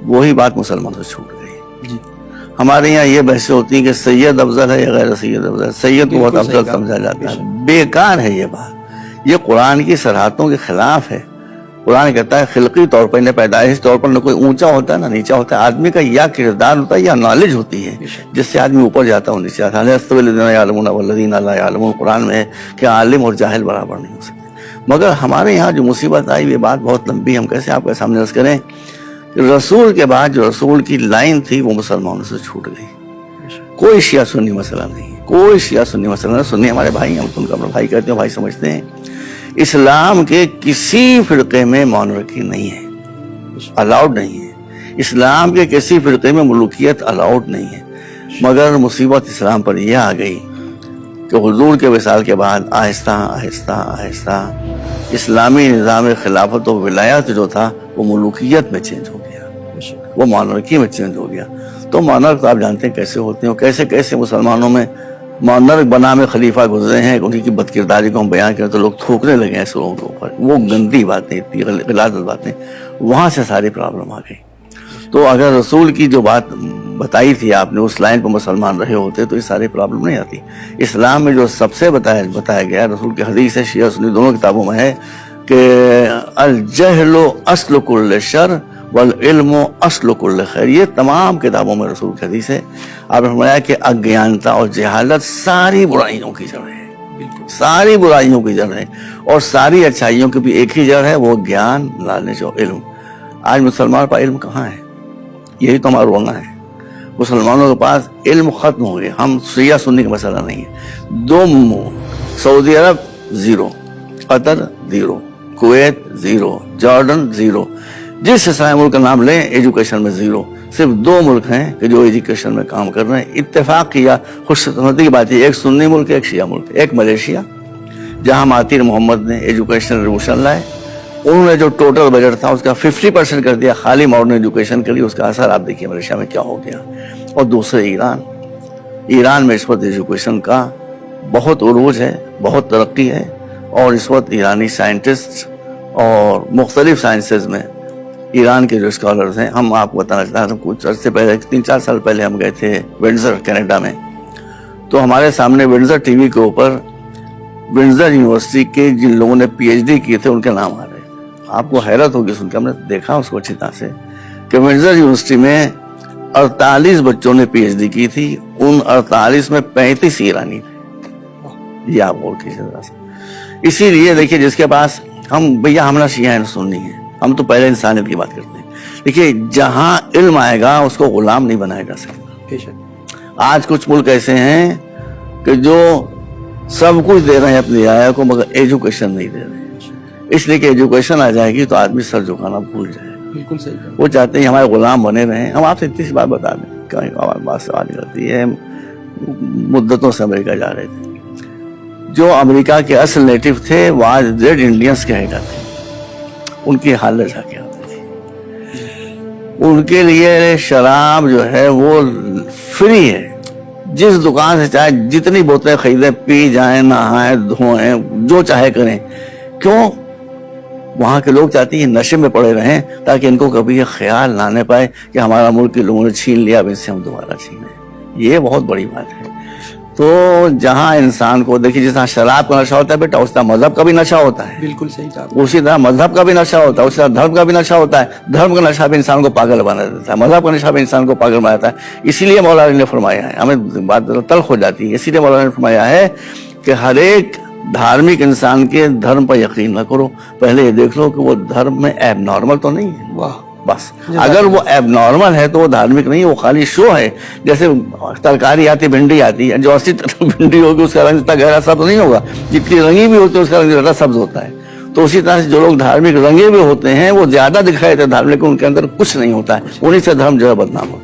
وہی بات مسلمانوں سے چھوٹ گئی. جی ہمارے یہاں یہ بحثیں ہوتی ہیں کہ سید افضل ہے یا غیر سید افضل. سید کو بہت افضل سمجھا جاتا ہے. بیکار ہے یہ بات. یہ قرآن کی صراحتوں کے خلاف ہے. قرآن کہتا ہے خلقی طور پر پیدائشی طور پر نہ کوئی اونچا ہوتا ہے نہ نیچا ہوتا ہے. آدمی کا یا کردار ہوتا ہے یا نالج ہوتی ہے جس سے آدمی اوپر جاتا ہے نیچے آتا ہے. قرآن میں ہے کہ عالم اور جاہل برابر نہیں ہو سکتے. مگر ہمارے یہاں جو مصیبت آئی یہ بات بہت لمبی. ہم کیسے آپ کے سامنے عرض کریں کہ رسول کے بعد جو رسول کی لائن تھی وہ مسلمانوں سے چھوٹ گئی. کوئی شیعہ سنی مسئلہ نہیں. کوئی شیعہ سنی مسئلہ نہیں. سنی ہمارے بھائی ہیں, ہم ان کا اپنا بھائی کہتے ہیں, بھائی سمجھتے ہیں. اسلام کے کسی فرقے میں مونارکی نہیں ہے, الاؤڈ نہیں ہے. اسلام کے کسی فرقے میں ملوکیت الاؤڈ نہیں ہے. مگر مصیبت اسلام پر یہ آ گئی کہ حضور کے وصال کے بعد آہستہ آہستہ آہستہ اسلامی نظام خلافت و ولایت جو تھا وہ ملوکیت میں چینج ہو گیا, وہ مونارکی میں چینج ہو گیا. تو مونارک آپ جانتے ہیں کیسے ہوتے ہیں, کیسے کیسے مسلمانوں میں مونارک بنا میں خلیفہ گزرے ہیں. ان کی بد کرداری کو ہم بیان کریں تو لوگ تھوکنے لگے ایسے لوگوں کے اوپر. وہ گندی باتیں, اتنی غلط باتیں, وہاں سے ساری پرابلم آ گئی. تو اگر رسول کی جو بات بتائی تھی آپ نے اس لائن پر مسلمان رہے ہوتے تو یہ ساری پرابلم نہیں آتی. اسلام میں جو سب سے بتایا گیا, رسول کی حدیث ہے, شیعہ سنی دونوں کتابوں میں ہے کہ الجہل اصل کل شر والعلم اصل کل خیر. یہ تمام کتابوں میں رسول کی حدیث ہے. آپ نے فرمایا کہ اگیانتا اور جہالت ساری برائیوں کی جڑ ہے. ساری برائیوں کی جڑ ہے اور ساری اچھائیوں کی بھی ایک ہی جڑ ہے, وہ گیان, نالج اور علم. آج مسلمان کا علم کہاں ہے؟ یہی تو ہمارا رونا ہے. مسلمانوں کے پاس علم ختم ہو گیا. ہم شیعہ سنی کا مسئلہ نہیں ہے. دو سعودی عرب زیرو, قطر زیرو, کویت زیرو, جارڈن زیرو. جس اسلامی ملک کا نام لیں ایجوکیشن میں زیرو. صرف دو ملک ہیں کہ جو ایجوکیشن میں کام کر رہے ہیں. اتفاق کیا, خوش قسمتی کی بات ہے, ایک سنی ملک ایک شیعہ ملک. ایک ملیشیا جہاں مہاتیر محمد نے ایجوکیشن ریولوشن لائے. انہوں نے جو ٹوٹل بجٹ تھا اس کا 50% کر دیا خالی ماڈرن ایجوکیشن کے لیے. اس کا اثر آپ دیکھیے ملیشیا میں کیا ہو گیا. اور دوسرے ایران میں اس وقت ایجوکیشن کا بہت عروج ہے, بہت ترقی ہے. اور اس وقت ایرانی سائنٹسٹ اور مختلف سائنسز میں ایران کے جو اسکالرز ہیں, ہم آپ کو بتانا چاہتا ہوں کچھ عرصے پہلے 3-4 سال پہلے ہم گئے تھے ونڈزر کینیڈا میں. تو ہمارے سامنے ونڈزر ٹی وی کے اوپر ونڈزر یونیورسٹی کے جن لوگوں نے پی ایچ ڈی کیے تھے ان کے نام آ رہے. آپ کو حیرت ہوگی سن کے, ہم نے دیکھا اس کو اچھی طرح سے کہ ونڈزر یونیورسٹی میں 48 بچوں نے پی ایچ ڈی کی تھی. ان 48 میں 35 ایرانی تھے. یہ آپ غور کیجیے ذرا سا. اسی لیے دیکھیے جس کے پاس ہم بھیا ہمارا شیعہ سنی ہے, ہم تو پہلے انسانیت کی بات کرتے ہیں. دیکھیے جہاں علم آئے گا اس کو غلام نہیں بنایا جا سکتا. آج کچھ ملک ایسے ہیں کہ جو سب کچھ دے رہے ہیں اپنی رعایا کو مگر ایجوکیشن نہیں دے رہے ہیں. اس لیے کہ ایجوکیشن آ جائے گی تو آدمی سر جھکانا بھول جائے. بالکل صحیح. وہ چاہتے ہیں ہمارے غلام بنے رہیں. ہم آپ سے اتنی سی بات بتا دیں کہ بات سوال کرتی ہے. مدتوں سے امریکہ جا رہے تھے. جو امریکہ کے اصل نیٹو تھے وہ آج ریڈ انڈینس کے ہیڈ تھے. ان کی حالت جا کے آتی تھی. ان کے لیے شراب جو ہے وہ فری ہے. جس دکان سے چاہے جتنی بوتلیں خریدیں, پی جائیں, نہائیں, دھوئیں, جو چاہے کریں. کیوں؟ وہاں کے لوگ چاہتے ہیں نشے میں پڑے رہیں تاکہ ان کو کبھی یہ خیال نہ آنے پائے کہ ہمارا ملک کے لوگوں نے چھین لیا, اب ان سے ہم دوبارہ چھینیں. یہ بہت بڑی بات ہے. تو جہاں انسان کو دیکھیے جس طرح شراب کا نشہ ہوتا ہے بیٹا, اس طرح مذہب کا بھی نشہ ہوتا ہے. بالکل صحیح کہا. اسی طرح مذہب کا بھی نشہ ہوتا ہے, اسی طرح دھرم کا بھی نشہ ہوتا ہے. دھرم کا نشہ بھی انسان کو پاگل بنا دیتا ہے, مذہب کا نشہ بھی انسان کو پاگل بنا دیتا ہے. اسی لیے مولا علی نے فرمایا ہے, ہمیں بات تلخ ہو جاتی ہے, اسی لیے مولا علی نے فرمایا ہے کہ ہر ایک دھارمک انسان کے دھرم پر یقین نہ کرو, پہلے یہ دیکھ لو کہ وہ دھرم میں ایب نارمل تو نہیں ہے. واہ بس. اگر وہ ایب نارمل ہے تو وہ دھارمک نہیں ہے, وہ خالی شو ہے. جیسے ترکاری آتی, بھنڈی آتی ہے, جو اصلی بھنڈی ہوگی اس کا رنگ اتنا گہرا سبز نہیں ہوگا, جتنی رنگی بھی ہوتی ہے اس کا رنگ زیادہ سبز ہوتا ہے. تو اسی طرح سے جو لوگ دھارمک رنگے بھی ہوتے ہیں وہ زیادہ دکھائی دیتے ہیں دھارمک, ان کے اندر کچھ نہیں ہوتا ہے. انہیں سے دھرم جو ہے بدنام ہوتا ہے.